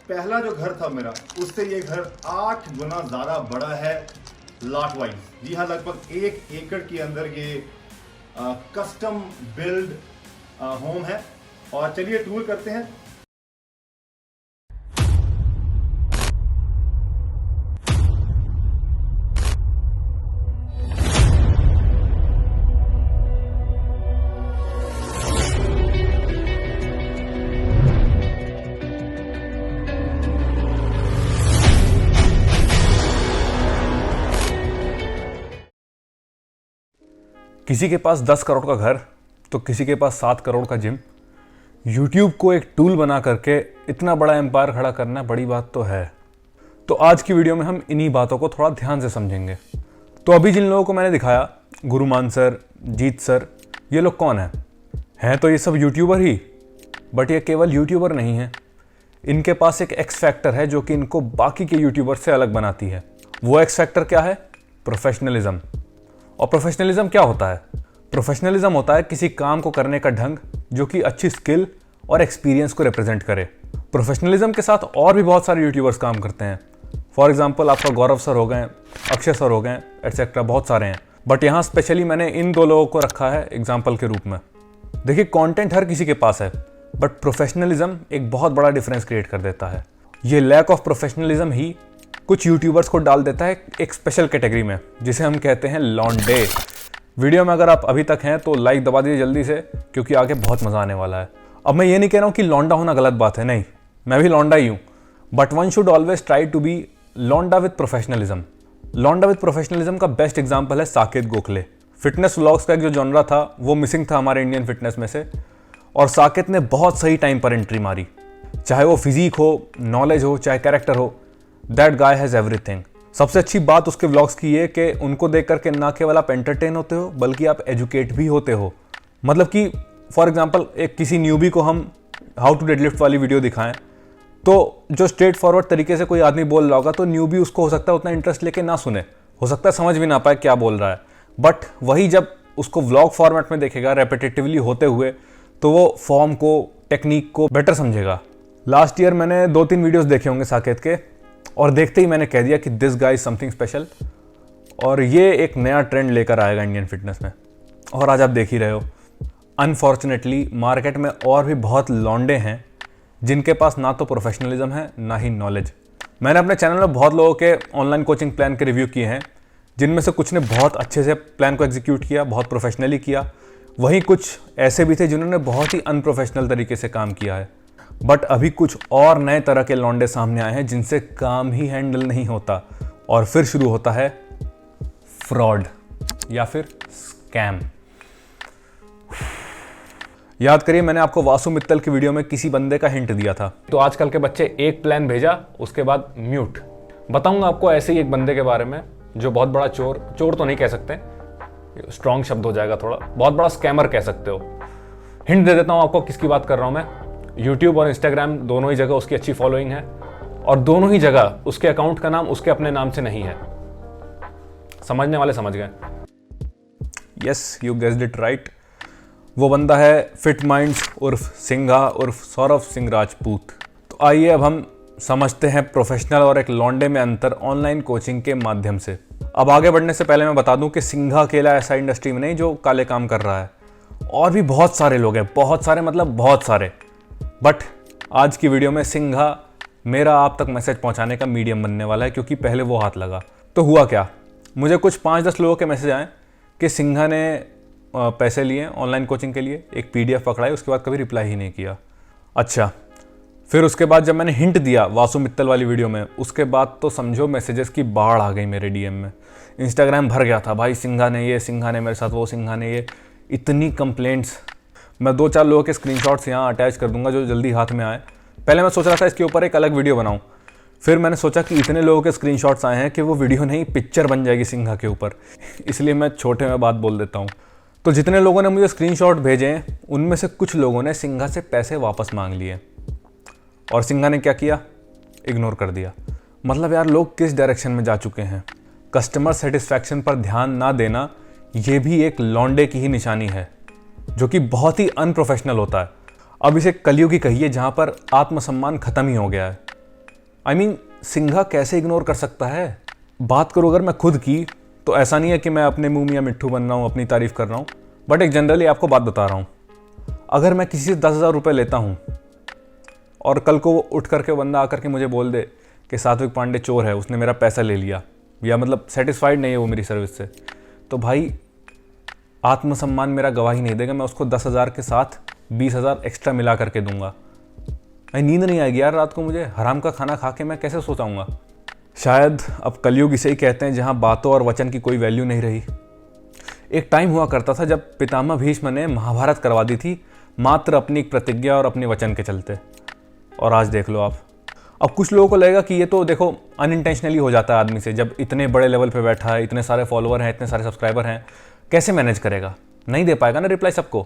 पहला जो घर था मेरा, उससे ये घर 8 गुना ज़्यादा बड़ा है लॉट वाइज। जी हाँ, लगभग 1 एकड़ के अंदर ये कस्टम बिल्ड होम है। और चलिए टूर करते हैं। किसी के पास 10 करोड़ का घर तो किसी के पास 7 करोड़ का जिम। YouTube को एक टूल बना करके इतना बड़ा एम्पायर खड़ा करना बड़ी बात तो है। तो आज की वीडियो में हम इन्हीं बातों को थोड़ा ध्यान से समझेंगे। तो अभी जिन लोगों को मैंने दिखाया, गुरुमान सर, जीत सर, ये लोग कौन हैं तो ये सब यूट्यूबर ही। बट ये केवल यूट्यूबर नहीं है, इनके पास एक एक्स फैक्टर है जो कि इनको बाकी के यूट्यूबर से अलग बनाती है। वो एक्स फैक्टर क्या है? प्रोफेशनलिज्म। और प्रोफेशनलिज्म क्या होता है? प्रोफेशनलिज्म होता है किसी काम को करने का ढंग जो कि अच्छी स्किल और एक्सपीरियंस को रिप्रेजेंट करे। प्रोफेशनलिज्म के साथ और भी बहुत सारे यूट्यूबर्स काम करते हैं। फॉर एग्जांपल आपका गौरव सर हो गए, अक्षय सर हो गए, एटसेट्रा, बहुत सारे हैं। बट यहाँ स्पेशली मैंने इन 2 लोगों को रखा है एग्जाम्पल के रूप में। देखिए, कंटेंट हर किसी के पास है, बट प्रोफेशनलिज्म एक बहुत बड़ा डिफरेंस क्रिएट कर देता है। ये लैक ऑफ प्रोफेशनलिज्म ही कुछ यूट्यूबर्स को डाल देता है एक स्पेशल कैटेगरी में, जिसे हम कहते हैं लॉन्डे। वीडियो में अगर आप अभी तक हैं तो लाइक दबा दीजिए जल्दी से, क्योंकि आगे बहुत मजा आने वाला है। अब मैं ये नहीं कह रहा हूँ कि लौंडा होना गलत बात है, नहीं, मैं भी लौंडा ही हूँ। But one should always try to be लौंडा विद प्रोफेशनलिज्म। लौंडा विद प्रोफेशनलिज्म का बेस्ट एग्जाम्पल है साकेत गोखले। फिटनेस व्लॉग्स का एक जो जॉनरा था वो मिसिंग था हमारे इंडियन फिटनेस में से, और साकेत ने बहुत सही टाइम पर एंट्री मारी। चाहे वो फिजिक हो, नॉलेज हो, चाहे कैरेक्टर हो, दैट गाय हैज़ एवरीथिंग। सबसे अच्छी बात उसके व्लॉग्स की ये कि उनको देख करके ना केवल आप एंटरटेन होते हो बल्कि आप एजुकेट भी होते हो। मतलब कि फॉर एग्जांपल एक किसी न्यूबी को हम हाउ टू डेडलिफ्ट वाली वीडियो दिखाएं तो जो स्ट्रेट फॉरवर्ड तरीके से कोई आदमी बोल रहा होगा तो न्यूबी उसको हो सकता है उतना इंटरेस्ट लेके ना सुने, हो सकता है समझ भी ना पाए क्या बोल रहा है। बट वही जब उसको व्लॉग फॉर्मेट में देखेगा रेपिटेटिवली होते हुए, तो वो फॉर्म को, टेक्निक को बेटर समझेगा। लास्ट ईयर मैंने 2-3 वीडियोज़ देखे होंगे साकेत के, और देखते ही मैंने कह दिया कि this guy is something special, और ये एक नया ट्रेंड लेकर आएगा इंडियन फिटनेस में। और आज आप देख ही रहे हो, अनफॉर्चुनेटली मार्केट में और भी बहुत लौंडे हैं जिनके पास ना तो प्रोफेशनलिज्म है ना ही नॉलेज। मैंने अपने चैनल में बहुत लोगों के ऑनलाइन कोचिंग प्लान के रिव्यू किए हैं, जिनमें से कुछ ने बहुत अच्छे से प्लान को एग्जीक्यूट किया, बहुत प्रोफेशनली किया। वहीं कुछ ऐसे भी थे जिन्होंने बहुत ही अनप्रोफेशनल तरीके से काम किया है। बट अभी कुछ और नए तरह के लौंडे सामने आए हैं जिनसे काम ही हैंडल नहीं होता, और फिर शुरू होता है फ्रॉड या फिर स्कैम। याद करिए, मैंने आपको वासु मित्तल की वीडियो में किसी बंदे का हिंट दिया था। तो आजकल के बच्चे एक प्लान भेजा, उसके बाद म्यूट। बताऊंगा आपको ऐसे ही एक बंदे के बारे में जो बहुत बड़ा चोर तो नहीं कह सकते, स्ट्रॉन्ग शब्द हो जाएगा थोड़ा, बहुत बड़ा स्कैमर कह सकते हो। हिंट दे देता हूं आपको किसकी बात कर रहा हूं मैं। यूट्यूब और इंस्टाग्राम दोनों ही जगह उसकी अच्छी फॉलोइंग है, और दोनों ही जगह उसके अकाउंट का नाम उसके अपने नाम से नहीं है। समझने वाले समझ गए। Yes, you guessed it right. वो बंदा है फिट माइंड्स उर्फ सिंघा उर्फ सौरभ सिंह राजपूत। तो आइए अब हम समझते हैं प्रोफेशनल और एक लौंडे में अंतर ऑनलाइन कोचिंग के माध्यम से। अब आगे बढ़ने से पहले मैं बता दूं कि सिंघा अकेला ऐसा इंडस्ट्री में नहीं जो काले काम कर रहा है, और भी बहुत सारे लोग हैं, बहुत सारे मतलब बहुत सारे। बट आज की वीडियो में सिंघा मेरा आप तक मैसेज पहुंचाने का मीडियम बनने वाला है, क्योंकि पहले वो हाथ लगा। तो हुआ क्या, मुझे कुछ 5-10 लोगों के मैसेज आए कि सिंघा ने पैसे लिए ऑनलाइन कोचिंग के लिए, एक PDF पकड़ाई, उसके बाद कभी रिप्लाई ही नहीं किया। अच्छा, फिर उसके बाद जब मैंने हिंट दिया वासु मित्तल वाली वीडियो में, उसके बाद तो समझो मैसेजेस की बाढ़ आ गई मेरे DM में। इंस्टाग्राम भर गया था, भाई सिंघा ने ये, सिंघा ने मेरे साथ वो, सिंघा ने ये, इतनी कंप्लेंट्स। मैं 2-4 लोगों के स्क्रीनशॉट्स यहाँ अटैच कर दूंगा जो जल्दी हाथ में आए। पहले मैं सोच रहा था इसके ऊपर एक अलग वीडियो बनाऊं, फिर मैंने सोचा कि इतने लोगों के स्क्रीनशॉट्स आए हैं कि वो वीडियो नहीं पिक्चर बन जाएगी सिंघा के ऊपर, इसलिए मैं छोटे में बात बोल देता हूँ। तो जितने लोगों ने मुझे स्क्रीनशॉट भेजे हैं उनमें से कुछ लोगों ने सिंघा से पैसे वापस मांग लिए, और सिंघा ने क्या किया? इग्नोर कर दिया। मतलब यार, लोग किस डायरेक्शन में जा चुके हैं। कस्टमर सेटिस्फैक्शन पर ध्यान ना देना, ये भी एक लौंडे की ही निशानी है, जो कि बहुत ही अनप्रोफेशनल होता है। अब इसे कलयुगी कहिए, जहां पर आत्मसम्मान खत्म ही हो गया है। आई मीन सिंघा कैसे इग्नोर कर सकता है? बात करूँ अगर मैं खुद की, तो ऐसा नहीं है कि मैं अपने मुंह मियाँ मिट्ठू बन रहा हूँ, अपनी तारीफ कर रहा हूँ, बट एक जनरली आपको बात बता रहा हूँ। अगर मैं किसी से 10,000 रुपये लेता हूँ और कल को वो उठ करके बंदा आकर के मुझे बोल दे कि सात्विक पांडे चोर है, उसने मेरा पैसा ले लिया, या मतलब सेटिस्फाइड नहीं है वो मेरी सर्विस से, तो भाई आत्मसम्मान मेरा गवाही नहीं देगा, मैं उसको 10,000 के साथ 20,000 एक्स्ट्रा मिला करके दूंगा। नींद नहीं आएगी यार रात को मुझे, हराम का खाना खा के मैं कैसे सो जाऊंगा। शायद अब कलयुग इसे ही कहते हैं जहां बातों और वचन की कोई वैल्यू नहीं रही। एक टाइम हुआ करता था जब पितामह भीष्म ने महाभारत करवा दी थी मात्र अपनी एक प्रतिज्ञा और अपने वचन के चलते, और आज देख लो आप। अब कुछ लोगों को लगेगा कि ये तो देखो अनइंटेंशनली हो जाता है आदमी से, जब इतने बड़े लेवल पे बैठा है, इतने सारे फॉलोअर हैं, इतने सारे सब्सक्राइबर हैं, कैसे मैनेज करेगा, नहीं दे पाएगा ना रिप्लाई सबको।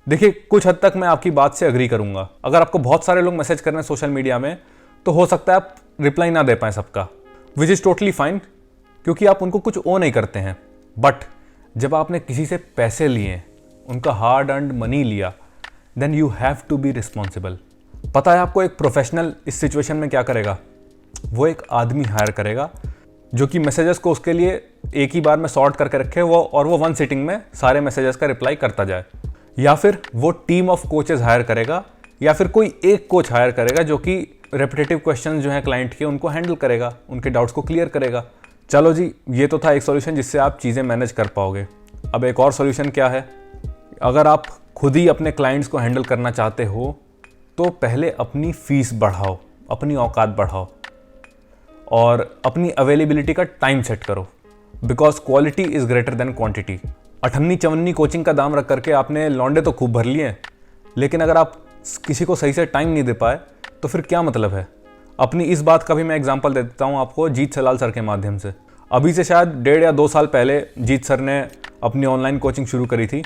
देखिए कुछ हद तक मैं आपकी बात से अग्री करूंगा। अगर आपको बहुत सारे लोग मैसेज कर रहे हैं सोशल मीडिया में, तो हो सकता है आप रिप्लाई ना दे पाएं सबका, विच इज़ टोटली फाइन, क्योंकि आप उनको कुछ ओ नहीं करते हैं। बट जब आपने किसी से पैसे लिए, उनका हार्ड अर्न्ड मनी लिया, then you have to be responsible. पता है आपको एक प्रोफेशनल इस सिचुएशन में क्या करेगा? वो एक आदमी हायर करेगा जो कि मैसेजेस को उसके लिए एक ही बार में सॉर्ट करके रखे वो, और वो वन सिटिंग में सारे मैसेजेस का रिप्लाई करता जाए। या फिर वो टीम ऑफ कोचेस हायर करेगा, या फिर कोई एक कोच हायर करेगा जो कि रेपिटेटिव क्वेश्चंस जो हैं क्लाइंट के, उनको हैंडल करेगा, उनके डाउट्स को क्लियर करेगा। चलो जी, ये तो था एक सॉल्यूशन जिससे आप चीज़ें मैनेज कर पाओगे। अब एक और सॉल्यूशन क्या है? अगर आप खुद ही अपने क्लाइंट्स को हैंडल करना चाहते हो, तो पहले अपनी फीस बढ़ाओ, अपनी औकात बढ़ाओ, और अपनी अवेलेबिलिटी का टाइम सेट करो, because quality is greater than quantity. 58-54 coaching का दाम रख करके आपने लौंडे तो खूब भर लिए, लेकिन अगर आप किसी को सही से टाइम नहीं दे पाए तो फिर क्या मतलब है? अपनी इस बात का भी मैं एग्जांपल दे देता हूँ आपको जीत सलाल सर के माध्यम से। अभी से शायद 1.5 या 2 साल पहले जीत सर ने अपनी ऑनलाइन कोचिंग शुरू करी थी,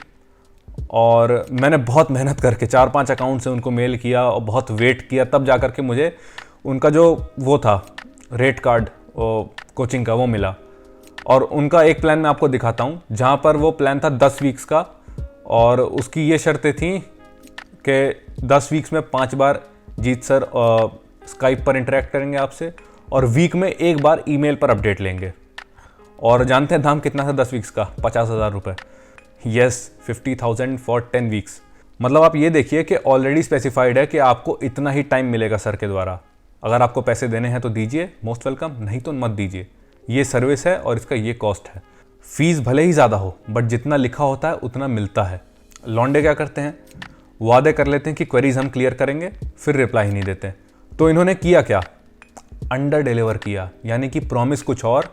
और मैंने बहुत मेहनत करके 4-5 अकाउंट से उनको मेल किया और बहुत वेट किया, तब जा करके मुझे उनका जो वो था रेट कार्ड कोचिंग का वो मिला। और उनका एक प्लान मैं आपको दिखाता हूँ, जहाँ पर वो प्लान था 10 वीक्स का, और उसकी ये शर्तें थी कि 10 वीक्स में 5 बार जीत सर स्काइप पर इंटरेक्ट करेंगे आपसे, और वीक में 1 बार ईमेल पर अपडेट लेंगे। और जानते हैं दाम कितना था 10 वीक्स का? 50,000 रुपये। Yes, 50,000 for 10 weeks. मतलब आप ये देखिए कि ऑलरेडी स्पेसिफाइड है कि आपको इतना ही टाइम मिलेगा सर के द्वारा। अगर आपको पैसे देने हैं तो दीजिए, मोस्ट वेलकम, नहीं तो मत दीजिए। ये सर्विस है और इसका ये कॉस्ट है। फीस भले ही ज़्यादा हो, बट जितना लिखा होता है उतना मिलता है। लौंडे क्या करते हैं? वादे कर लेते हैं कि क्वेरीज हम क्लियर करेंगे, फिर रिप्लाई ही नहीं देते। तो इन्होंने किया क्या? अंडर डिलीवर किया, यानी कि प्रॉमिस कुछ और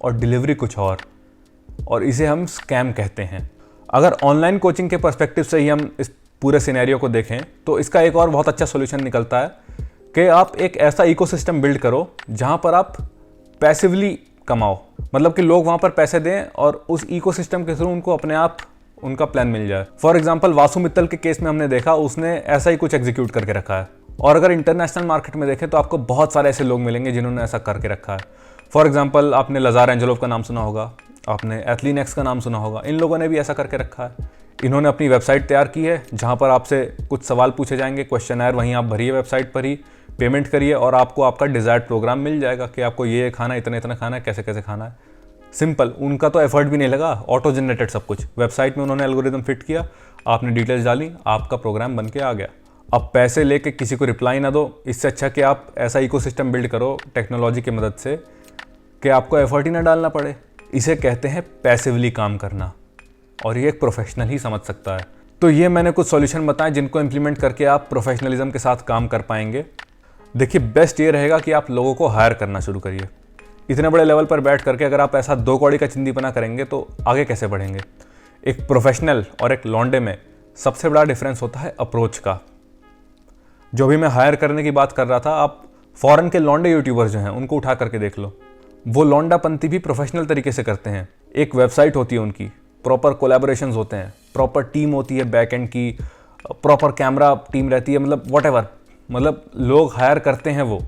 डिलीवरी कुछ और इसे हम स्कैम कहते हैं। अगर ऑनलाइन कोचिंग के पर्सपेक्टिव से ही हम इस पूरे सिनेरियो को देखें, तो इसका एक और बहुत अच्छा सॉल्यूशन निकलता है कि आप एक ऐसा इकोसिस्टम बिल्ड करो जहां पर आप पैसिवली कमाओ, मतलब कि लोग वहां पर पैसे दें और उस इकोसिस्टम के थ्रू उनको अपने आप उनका प्लान मिल जाए। फॉर एग्जांपल वासु मित्तल के केस में हमने देखा, उसने ऐसा ही कुछ एग्जीक्यूट करके रखा है। और अगर इंटरनेशनल मार्केट में देखें तो आपको बहुत सारे ऐसे लोग मिलेंगे जिन्होंने ऐसा करके रखा है। फॉर एग्जांपल आपने लजार एंजेलोव का नाम सुना होगा, आपने एथलीनेक्स का नाम सुना होगा। इन लोगों ने भी ऐसा करके रखा है। इन्होंने अपनी वेबसाइट तैयार की है जहां पर आपसे कुछ सवाल पूछे जाएंगे, क्वेश्चनर वहीं आप भरिए वेबसाइट पर ही, पेमेंट करिए और आपको आपका डिज़ायर्ड प्रोग्राम मिल जाएगा कि आपको ये खाना है, इतना खाना है, कैसे कैसे खाना है। सिंपल, उनका तो एफर्ट भी नहीं लगा, ऑटो जनरेटेड सब कुछ। वेबसाइट में उन्होंने एल्गोरिदम फिट किया, आपने डिटेल्स डाली, आपका प्रोग्राम बन के आ गया। अब पैसे लेके किसी को रिप्लाई ना दो, इससे अच्छा कि आप ऐसा इकोसिस्टम बिल्ड करो टेक्नोलॉजी की मदद से कि आपको एफर्ट ही ना डालना पड़े। इसे कहते हैं पैसिवली काम करना, और ये एक प्रोफेशनल ही समझ सकता है। तो ये मैंने कुछ सॉल्यूशन बताए जिनको इम्प्लीमेंट करके आप प्रोफेशनलिज्म के साथ काम कर पाएंगे। देखिए, बेस्ट ये रहेगा कि आप लोगों को हायर करना शुरू करिए। इतने बड़े लेवल पर बैठ करके अगर आप ऐसा 2 कौड़ी का चिंदीपना करेंगे तो आगे कैसे बढ़ेंगे। एक प्रोफेशनल और एक लौंडे में सबसे बड़ा डिफरेंस होता है अप्रोच का। जो भी मैं हायर करने की बात कर रहा था, आप फॉरेन के लौंडे यूट्यूबर्स जो हैं उनको उठा करके देख लो, वो लौंडापंती भी प्रोफेशनल तरीके से करते हैं। एक वेबसाइट होती है उनकी, प्रॉपर कोलैबोरेशंस होते हैं, प्रॉपर टीम होती है बैकएंड की, प्रॉपर कैमरा टीम रहती है, मतलब व्हाटएवर, मतलब लोग हायर करते हैं वो।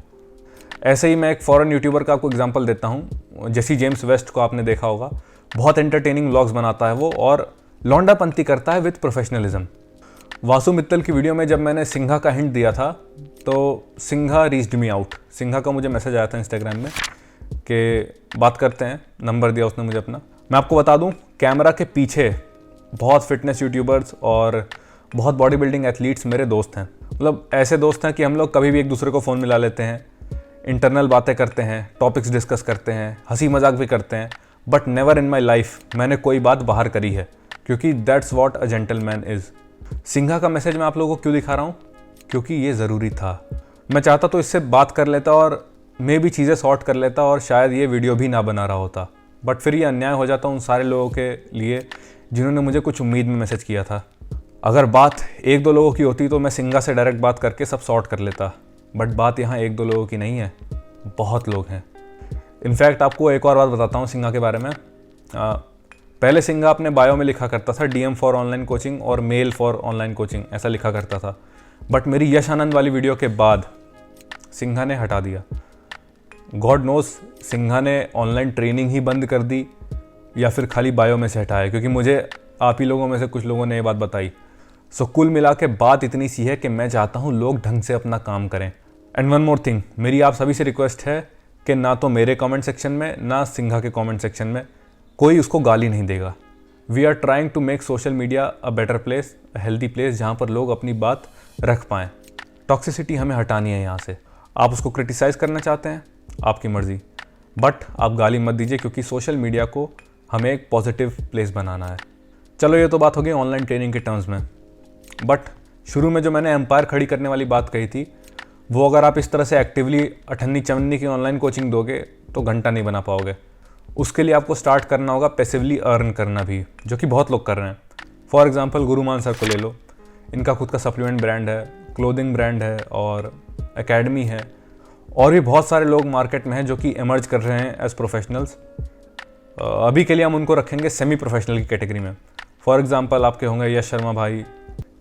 ऐसे ही मैं एक फॉरेन यूट्यूबर का आपको एग्जांपल देता हूँ, जेसी जेम्स वेस्ट को आपने देखा होगा। बहुत एंटरटेनिंग व्लॉग्स बनाता है वो और लौंडापंती करता है विद प्रोफेशनलिज्म। वासु मित्तल की वीडियो में जब मैंने सिंघा का हिंट दिया था तो Singha reached me out. Singha का मुझे मैसेज आया था इंस्टाग्राम में कि बात करते हैं, नंबर दिया उसने मुझे अपना। मैं आपको बता दूं, कैमरा के पीछे बहुत फिटनेस यूट्यूबर्स और बहुत बॉडी बिल्डिंग एथलीट्स मेरे दोस्त हैं। मतलब ऐसे दोस्त हैं कि हम लोग कभी भी एक दूसरे को फ़ोन मिला लेते हैं, इंटरनल बातें करते हैं, टॉपिक्स डिस्कस करते हैं, हंसी मजाक भी करते हैं, but never in my life मैंने कोई बात बाहर करी है, क्योंकि that's what a gentleman is. Singha का मैसेज मैं आप लोगों को क्यों दिखा रहा हूँ? क्योंकि ये ज़रूरी था। मैं चाहता तो इससे बात कर लेता और मे भी चीज़ें सॉर्ट कर लेता और शायद ये वीडियो भी ना बना रहा होता, बट फिर ये अन्याय हो जाता उन सारे लोगों के लिए जिन्होंने मुझे कुछ उम्मीद में मैसेज किया था। अगर बात एक दो लोगों की होती तो मैं सिंघा से डायरेक्ट बात करके सब सॉर्ट कर लेता, बट बात यहाँ एक दो लोगों की नहीं है, बहुत लोग हैं। इनफैक्ट आपको एक और बात बताता हूँ सिंघा के बारे में। पहले सिंघा अपने बायो में लिखा करता था DM फॉर ऑनलाइन कोचिंग और मेल फॉर ऑनलाइन कोचिंग, ऐसा लिखा करता था, बट मेरी यश आनंद वाली वीडियो के बाद सिंघा ने हटा दिया। गॉड नोस सिंघा ने ऑनलाइन ट्रेनिंग ही बंद कर दी या फिर खाली बायो में से हटाया, क्योंकि मुझे आप ही लोगों में से कुछ लोगों ने ये बात बताई। सो कुल मिला के बात इतनी सी है कि मैं चाहता हूँ लोग ढंग से अपना काम करें। एंड वन मोर थिंग, मेरी आप सभी से रिक्वेस्ट है कि ना तो मेरे कमेंट सेक्शन में ना सिंघा के कमेंट सेक्शन में कोई उसको गाली नहीं देगा। We are trying to make social media a better place, a healthy place, जहाँ पर लोग अपनी बात रख पाएँ। टॉक्सिसिटी हमें हटानी है यहाँ से। आप उसको क्रिटिसाइज़ करना चाहते हैं, आपकी मर्ज़ी, बट आप गाली मत दीजिए, क्योंकि सोशल मीडिया को हमें एक पॉजिटिव प्लेस बनाना है। चलो ये तो बात हो गई ऑनलाइन ट्रेनिंग के टर्म्स में, बट शुरू में जो मैंने एम्पायर खड़ी करने वाली बात कही थी, वो अगर आप इस तरह से एक्टिवली अठन्नी चवन्नी की ऑनलाइन कोचिंग दोगे तो घंटा नहीं बना पाओगे। उसके लिए आपको स्टार्ट करना होगा पैसिवली अर्न करना भी, जो कि बहुत लोग कर रहे हैं। फॉर एग्जांपल गुरुमान सर को ले लो, इनका खुद का सप्लीमेंट ब्रांड है, क्लोथिंग ब्रांड है और एकेडमी है, और भी बहुत सारे लोग मार्केट में हैं जो कि इमर्ज कर रहे हैं एज प्रोफेशनल्स। अभी के लिए हम उनको रखेंगे सेमी प्रोफेशनल की कैटेगरी में। फॉर एग्जांपल आपके होंगे यश शर्मा भाई।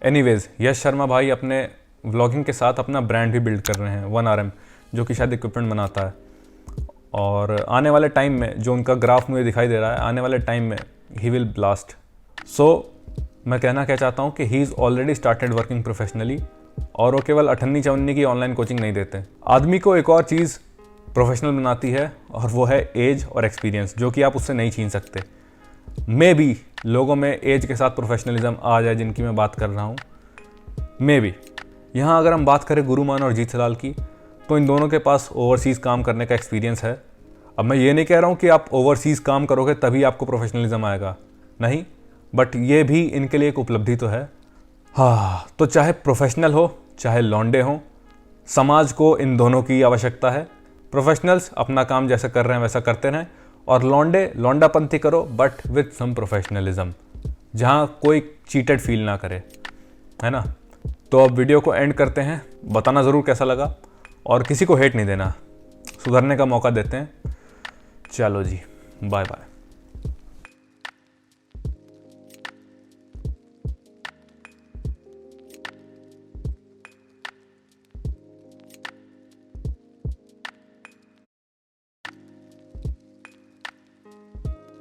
एनीवेज, यश शर्मा भाई अपने व्लॉगिंग के साथ अपना ब्रांड भी बिल्ड कर रहे हैं, 1RM, जो कि शायद इक्विपमेंट बनाता है। और आने वाले टाइम में जो उनका ग्राफ मुझे दिखाई दे रहा है, आने वाले टाइम में ही विल ब्लास्ट। सो मैं कहना क्या चाहता हूँ कि he is already started working professionally, और वो केवल अठन्नी चवन्नी की ऑनलाइन कोचिंग नहीं देते। आदमी को एक और चीज़ प्रोफेशनल बनाती है, और वो है एज और एक्सपीरियंस, जो कि आप उससे नहीं छीन सकते। मे बी लोगों में एज के साथ प्रोफेशनलिज्म आ जाए, जिनकी मैं बात कर रहा हूँ। मे बी यहाँ अगर हम बात करें गुरुमान और जीत सलाल की, तो इन दोनों के पास ओवरसीज़ काम करने का एक्सपीरियंस है। अब मैं ये नहीं कह रहा हूँ कि आप ओवरसीज़ काम करोगे तभी आपको प्रोफेशनलिज्म आएगा, नहीं, बट ये भी इनके लिए एक उपलब्धि तो है। हाँ, तो चाहे प्रोफेशनल हो चाहे लौंडे हों, समाज को इन दोनों की आवश्यकता है। प्रोफेशनल्स अपना काम जैसा कर रहे हैं वैसा करते रहें, और लौंडे लौंडापंथी करो, बट विथ सम प्रोफेशनलिज्म, जहाँ कोई चीटेड फील ना करे, है ना। तो अब वीडियो को एंड करते हैं। बताना ज़रूर कैसा लगा, और किसी को हेट नहीं देना, सुधरने का मौका देते हैं। चलो जी, बाय बाय।